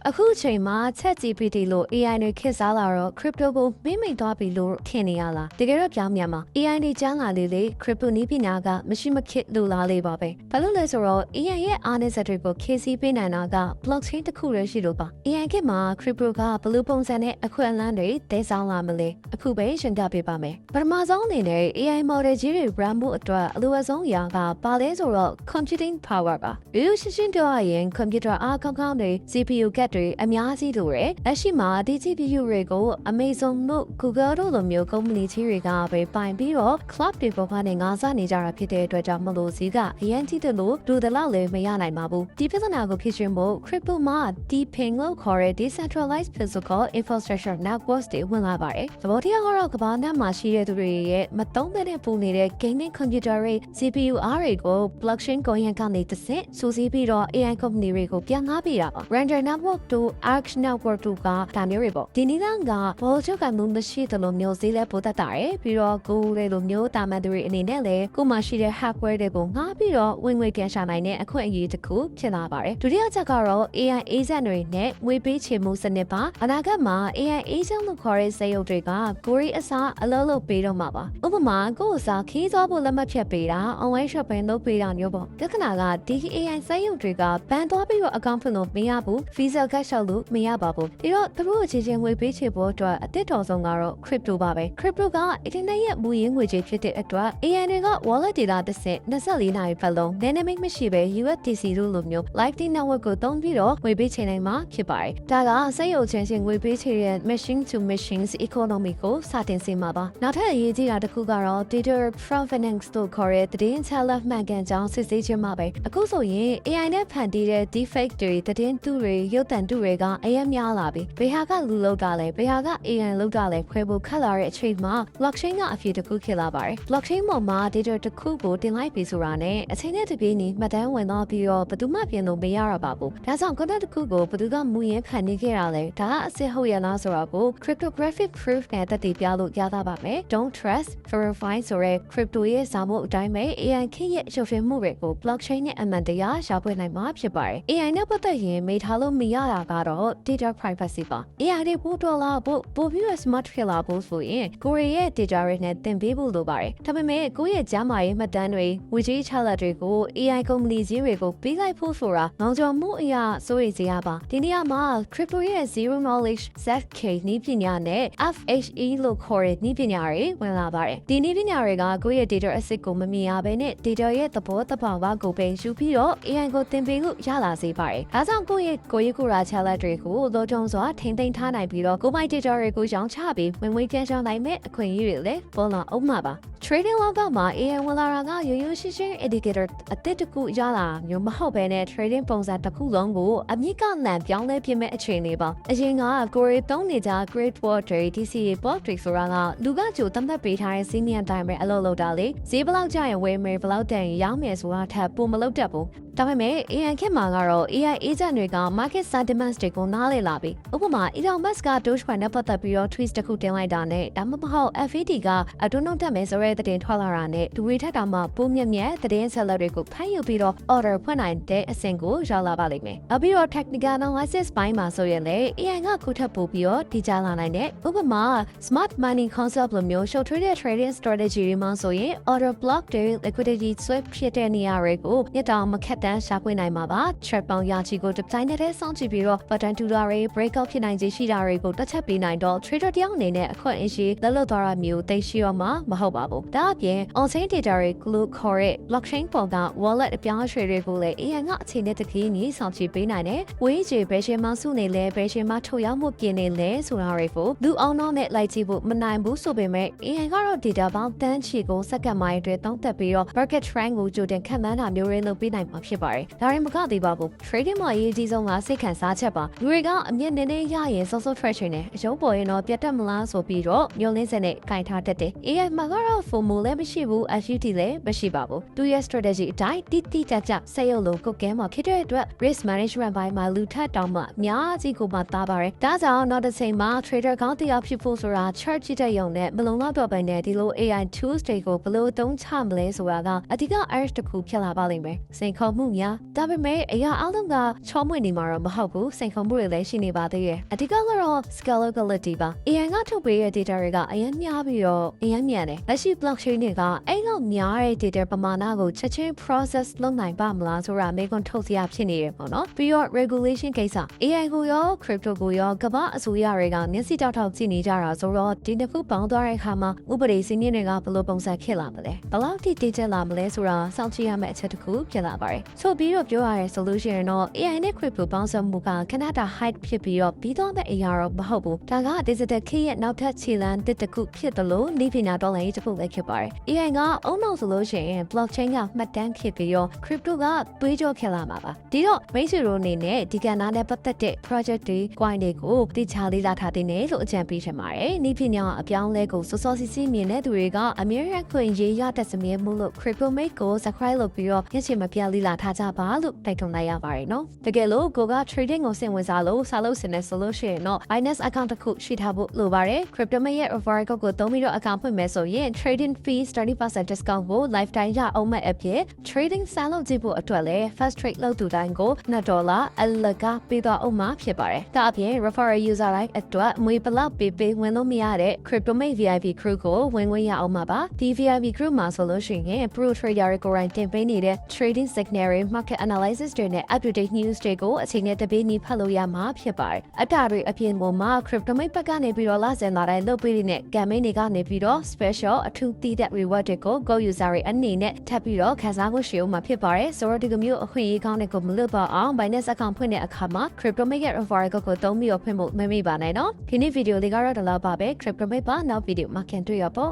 အခုချိန်မှာ ChatGPT လို့ AI တွေခေတ်စားလာတော့ crypto ကိုမိသွားပြီလို့ထင်နေရလားတကယ်တော့ပြောင်းပြန်မှာ AI တွေကျန်းလာလေ crypto နည်းပညာကမရှိမခေတ်လိုလားလေပါပဲဘာလို့လဲဆိုတော့ AI ရဲ့အားနည်းချက်တွေကိုဖြည့်ဆည်းပေးနိုင်တာက blockchain တစ်ခုတည်းရှိလို့ပါ AI ခေတ်မှာ crypto ကဘယ်လိုပုံစံနဲ့အခွင့်အလမ်းတွေတည်ဆောင်လာမလဲအခုပဲရှင်းပြပေးပါမယ်ပထမဆုံးအနေနဲ့ AI model ကြီးတွေ run ဖို့အတွက်အလိုအဆုံးအရာကပါလဲဆိုတော့ computing power ပါရိုးရိုးရှင်းရှင်းပြောရရင် computer အားကောင်းကောင်းတွေ CPU ကတ်တွေအများကြီးလိုတယ်လက်ရှိမှာဒီ GPU တွေကို Amazon တို့ Google တို့လိုမျိုးကုမ္ပဏီကြီးတွေကပဲပိုင်ပြီးတော့ cloud တွေပေါ်ကနေငါးစားနေကြတာဖြစ်တဲ့အတွက်ကြောင့်မလို့စီကအရင်ကြည့်တယ်လို့ဒူတလောက်လည်းမရနိုင်ပါဘူးဒီပြဿနာကိုဖြေရှင်းဖို့ crypto မှာ DePIN လို့ခေါ်တဲ့ decentralized physical infrastructure networks တွေဝင်လာပါတယ်သဘောတရားကတော့ကမ္ဘာနဲ့မှာရှိတဲ့သူတွေရဲ့မသုံးတဲ့ပူနေတဲ့ gaming computer တွေ CPU အားတွေကို blockchain ကိုရန်ကနေတစ်ဆင့်စူးစီးပြီးတော့ AI ကုမ္ပဏီတွေကိုပြန်ငှားပေးတာပါ Render network တို့ Arc network တို့ကဒါမျိုးတွေပေါ့ဒီနည်းလမ်းကဘောချုပ်ကမှုမရှိသလိုမျိုးဈေးလဲပိုတက်တာရယ်ပြီးတော့ကိုယ်တွေလိုမျိုးတာမန်သူတွေအနေနဲ့လည်းကိုမှရှိတဲ့ hardware တွေကိုငှားပြီးတော့ဝင်ငွေပြန်ရှာနိုင်တဲ့အခွင့်အရေးတစ်ခုဖြစ်လာပါတယ်ဒုတိယချက်ကတော့ AI agent တွေနဲ့ငွေပေးချေမှုစနစ်ပါအနာဂတ်မှာ AI agent လို့ခေါ်တဲ့စက်ရုပ်တွေကကိုရီအစားအလုပ်လုပ်ပေးတော့မှာပါဥပမာကိုယ်အစားခီးသွားဖို့လက်မှတ်ဖြတ်ပေးတာ online shopping လုပ်ပေးတာမျိုးပေါ့ပြဿနာကဒီ AI စက်ရုပ်တွေကဘန်သွားပြီးတော့ account ဖွင့်လို့မရဘူး visa ကတ်လျှောက်လို့မရပါဘူးပြီးတော့သူတို့အခြေချင်းငွေပေးချေဖို့အတွက်အသစ်တော်ဆုံးကတော့ crypto ပါပဲ crypto က internet ရဲ့မူရင်းငွေကြေးဖြစ်တဲ့အတွက် AI တွေက wallet data တစ်ဆင့်24နာရီပတ်လုံး dynamic မရှိဘဲ USDC တို့လိုမျိုး Lightning network ကိုသုံးပြီးတော့ငွေပေးချေနိုင်မှာဖြစ်ပါတယ်ဒါကစက်ရုပ်ချင်းချင်းငွေပေးချေတဲ့ machine to machines economy ကိုစတင်စေမှာပါနောက်ထပ်အရေးကြီးတာတစ်ခုကတော့ data provenance တို့ခေါ်တဲ့သတင်းချက်လက်မှန်ကန်ကြောင်းစစ်ဆေးခြင်းမှာပဲအခုဆိုရင် AI နဲ့ဖန်တီးတဲ့ deepfake တွေသတင်းတုတွေရုပ်သံတုတွေကအရင်များလာပြီဘယ်ဟာကလူလောက်တာလဲဘယ်ဟာက AI လောက်တာလဲခွဲဖို့ခက်လာတဲ့အချိန်မှာ blockchain ကအဖြစ်တစ်ခုဖြစ်လာပါတယ် blockchain ပေါ်မှာ data တစ်ခုကိုတင်လိုက်ပြီဆိုတာနဲ့အချိန်နဲ့တပြေးညီမှတ်တမ်းဝင်တော့ပြီးတော့ဘယ်သူမှပြင်လို့မရရပါဘူးဒါကြောင့် content တစ်ခုကိုဘယ်သူကမူရင်းဖန်တီးခဲ့တာလဲဒါကအစစ်ဟုတ်ရလားဆိုတာကို cryptographic proof နဲ့သက်သေပြလို့ရတာပါမယ် don't trust verify ဆိုတဲ့ crypto ရဲ့ဇာတ်မှုအတိုင်းပဲ AI ခေတ်ရဲ့ရုပ်ရှင်မှုတွေကို blockchain နဲ့အမှန်တရားရှာဖွေနိုင်မှာဖြစ်ပါတယ် AI နဲ့ပတ်သက်ရင်မေးထားလို့မရတာကတော့ data privacy ပါ AI တွေပို့တော့လာပို့ပြီးတော့ smart ဖြစ်လာဖို့ဆိုရင်ကိုရီးရဲ့ data တွေနဲ့သင်ပေးဖို့လိုပါတယ်ဒါပေမဲ့ကိုယ့်ရဲ့ကျန်းမာရေးမှတ်တမ်းတွေဝေကြီးချလက်တွေကို AI ကုမ္ပဏီကြီးတွေကိုပေးလိုက်ဖို့ဆိုတာငေါကြော်မှုအရာစိုးရိမ်စရာပါဒီနေရာမှာ crypto ရဲ့ zero knowledge ZK နည်းပညာနဲ့ FHE လို့ခေါ်တဲ့နည်းပညာတွေဝင်လာပါတယ်ဒီနည်းပညာတွေကကိုယ့်ရဲ့ data asset ကိုမမြင်ရဘဲနဲ့ data ရဲ့သဘောတဘာဝကိုပဲယူပြီးတော့ AI ကိုသင်ပေးလို့ရလာစေပါတယ်ဒါကြောင့်ကိုယ့်ရဲ့ကိုယ်ချလက်တွေကိုလိုချောစွာထိန်းသိမ်းထားနိုင်ပြီးတော့ကိုယ်ပိုင် data တွေကိုရောင်းချပြီးဝင်ငွေပြန်ဆောင်နိုင်မဲ့အခွင့်အရေးတွေလည်းပေါ်လာအောင်မှာပါ trading လောကမှာ AI ဝင်လာတာကရိုးရိုးရှင်းရှင်း indicator အသစ်တစ်ခုရလာမျိုးမဟုတ်ဘဲနဲ့ trading ပုံစံတစ်ခုလုံးကိုအမြင့်ကလန်ပြောင်းလဲပြမဲ့အခြေအနေပါအရင်ကကိုရီသုံးနေကြ great wall trade DCA block trade ဆိုတာကလူကကြိုသတ်မှတ်ပေးထားတဲ့စီးနီယံတိုင်းပဲအလုပ်လုပ်တာလေဈေးဘလောက်ကျရင်ဝယ်မယ်ဘလောက်တန်ရင်ရောင်းမယ်ဆိုတာထပ်ပုံမလုပ်တတ်ဘူးဒါပေမဲ့ AI ခေတ်မှာကတော့ AI agent တွေက market sentiments တွေကိုနားလည်လာပြီဥပမာ Elon Musk က Dogecoin နဲ့ပတ်သက်ပြီးတော့ tweet တစ်ခုတင်လိုက်တာနဲ့ဒါမှမဟုတ် FED ကအတွန်းနှုတ်တက်မယ်ဆိုတဲ့သတင်းထွက်လာတာနဲ့ဒူရီထက်တောင်မှပုံမြက်မြက်သတင်းဆက်လက်တွေကိုဖမ်းယူပြီးတော့ order ဖွင့်နိုင်တဲ့အဆင့်ကိုရောက်လာပါလိမ့်မယ်အပြီးတော့ technical analysis ပိုင်းမှာဆိုရင်လည်း AI ကခုထပ်ပို့ပြီးတော့ဒီကြလာနိုင်တဲ့ဥပမာ smart money concept လိုမျိုး short trade trading strategy တွေမှာဆိုရင် order block တွေ liquidity swap ဖြစ်တဲ့နေရာတွေကိုညတောင်မခက်တန်းရှာဖွေနိုင်မှာပါ trap ပေါင်းရာချီကိုတစ်တိုင်းနဲ့စောင့်ကြည့်ပြီးတော့ pattern တူတာတွေ breakout ဖြစ်နိုင်ခြေရှိတာတွေကိုတွက်ချက်ပေးနိုင်တော့ trader တယောက်အနေနဲ့အခွင့်အရေးလက်လွတ်သွားတာမျိုးသိရှိရမှာမဟုတ်ပါဘူးဒါအပြင် on-chain data တွေ glue ခေါ်တဲ့ blockchain ပေါ်က wallet အပြောင်းအရွှေ့တွေကိုလည်း AI ကအခြေနဲ့တကင်းကြီးဆောင်ကြည့်ပေးနိုင်တယ်ဝေးချေဘယ်ရှင်မှစုနေလဲဘယ်ရှင်မှထုတ်ရောက်မှုပြင်းနေလဲဆိုတာတွေကိုလူအောင်တော့နဲ့လိုက်ကြည့်ဖို့မနိုင်ဘူးဆိုပေမဲ့ AI ကတော့ data ပေါင်းတန်းချီကိုစက္ကန့်ပိုင်းအတွင်းသုံးသပ်ပြီးတော့ market trend ကိုကြိုတင်ခန့်မှန်းတာမျိုးတွေလုပ်ပေးနိုင်မှာဖြစ်ပါတယ်ဒါရင်မကသေးပါဘူး trading မှာအရေးကြီးဆုံးကစိတ်ခံစားချက်ပါလူတွေကအမြင့်နည်းနည်းရရင်စောစော trade နေအယုံပေါ်ရင်တော့ပြတ်တက်မလားဆိုပြီးတော့မျောလင်းစက်နဲ့ကင်ထားတတ်တယ် AI မှာကတော့ FOMO လည်းမရှိဘူး FUD လည်းမရှိပါဘူးသူရဲ့ strategy အတိုင်းတိကျစက်ရုပ်လိုကုတ်ကဲမှာဖြစ်တဲ့အတွက် risk management ဘိုင်းမှာလူထက်တောင်မှအများကြီးကိုမှသားပါတယ်ဒါကြောင့်နောက်တစ်ချိန်မှာ trader ကောင်းတရားဖြစ်ဖို့ဆိုတာ chart ကြည့်တဲ့ရုံနဲ့မလုံလောက်တော့ပဲနဲ့ဒီလို AI tools တွေကိုဘယ်လိုသုံးချမလဲဆိုတာကအဓိက urge တစ်ခုဖြစ်လာပါလိမ့်မယ်စိန်ခေါ်မှုများဒါပေမဲ့အရာအလုံးကချောမွေ့နေမှာတော့မဟုတ်ဘူးစိန်ခေါ်မှုတွေလည်းရှိနေပါသေးတယ်အဓိကကတော့ scalability ပါ AI ကထုတ်ပေးတဲ့ data တွေကအရင်များပြီးတော့အရင်မြန်တယ်လက်ရှိ blockchain တွေကအဲ့လောက်များတဲ့ data ပမာဏကိုချက်ချင်း process လုပ်နိုင်ပါမလားဆိုတာမေးခွန်းထုတ်စရာဖြစ်နေတယ်ပေါ့နော်ပြီးတော့ regulation ကိစ္စ AI ကိုရော crypto ကိုရောကမ္ဘာအစိုးရတွေကမျက်စိတောက်ထောက်ကြည့်နေကြတာဆိုတော့ဒီနှစ်ခုပေါင်းသွားတဲ့အခါမှာဥပဒေစည်းမျဉ်းတွေကဘယ်လိုပုံစံဖြစ်လာမလဲဘယ်လောက်ထိတည်ကျလာမလဲဆိုတာစောင့်ကြည့်ရမယ့်အချက်တစ်ခုဖြစ်လာပါတယ်ဆိုပြီးတော့ပြောရတဲ့ solution တော့ AI နဲ့ crypto ပေါင်းစပ်မှုကခဏတာ hype ဖြစ်ပြီးတော့ပြီးတော့တဲ့အရာတော့မဟုတ်ဘူးဒါက digital key ရဲ့နောက်ထပ်ခြေလှမ်းတစ်ခုဖြစ်တယ်လို့နေပညာတော်လှန်ရေးတစ်ခုလည်းဖြစ်ပါတယ် AI ကအုံနောက်ဆိုလို့ရှိရင် blockchain ကမှတ်တမ်းဖြစ်ပြီးတော့ crypto ကတွေးကြောဖြစ်လာမှာပါဒီတော့မိတ်ဆွေတို့အနေနဲ့ဒီကဏ္ဍနဲ့ပတ်သက်တဲ့ project တွေ coin တွေကိုတိကျလေးလာထားတဲ့နေလို့အကြံပေးချင်ပါတယ်နေပညာအပြောင်းလဲကိုစောစောစီးစီးမြင်တဲ့သူတွေကအမြဲတမ်းခွင့်ရေးရတဲ့စမြဲမှုလို့ crypto mate ကို subscribe လုပ်ပြီးတော့ညချင်မပြလေးလာထားကြပါလို့တိုက်တွန်းလိုက်ရပါတယ်နော်တကယ်လို့ကိုက trading ကိုစင်ဝင်စားလို့စားလို့စင်နေဆိုလို့ရှိရင်တော့ Binance account တစ်ခုရှိထားဖို့လိုပါတယ် crypto mate ရဲ့ referral code ကိုသုံးပြီးတော့ account ဖွင့်မယ်ဆိုရင် trading fees 30% discount ကို lifetime ရအောင်မဲ့အဖြစ် trading စားလို့ကြည့်ဖို့အတွက်လည်း fast trade လုပ်သူတိုင်းကို$2အလကားပေးတော့အောင်မှာဖြစ်ပါတယ်ဒါအပြင် referral user တိုင်းအတွက်ငွေဘလောက်ပေးဝင်လို့မရတဲ့ crypto mate VIP crew ကိုဝင်ခွင့်ရအောင်မှာပါဒီ VIP crew မှာဆိုလို့ရှိရင် pro trader တွေကိုယ်တိုင်တင်ပေးနေတဲ့ trading signal market analysis တွေနဲ့ up-to-date news တွေကိုအချိန်နဲ့တပြေးညီဖတ်လို့ရမှာဖြစ်ပါတယ်အတားတွေအပြင်ပေါ်မှာ crypto mate ဘက်ကနေပြီးတော့လဆင်လာတိုင်းလုပ်ပေးနေတဲ့ campaign တွေကနေပြီးတော့ special အထူးတည်တဲ့ reward တွေကို go user တွေအနေနဲ့ထပ်ပြီးတော့ခန်းစားဖို့ရှိအောင်မှာဖြစ်ပါတယ်ဆိုတော့ဒီလိုမျိုးအခွင့်အရေးကောင်းတဲ့ကိုမလွတ်ပါအောင် Binance account ဖွင့်တဲ့အခါမှာ crypto mate ရဲ့ referral code ကိုသုံးပြီးတော့ဖွင့်ဖို့မမေ့ပါနဲ့နော်ဒီနေ့ဗီဒီယိုလေးကတော့ဒီလောက်ပါပဲ crypto mate ပါနောက်ဗီဒီယိုမှာခင်တွေ့ရပေါ့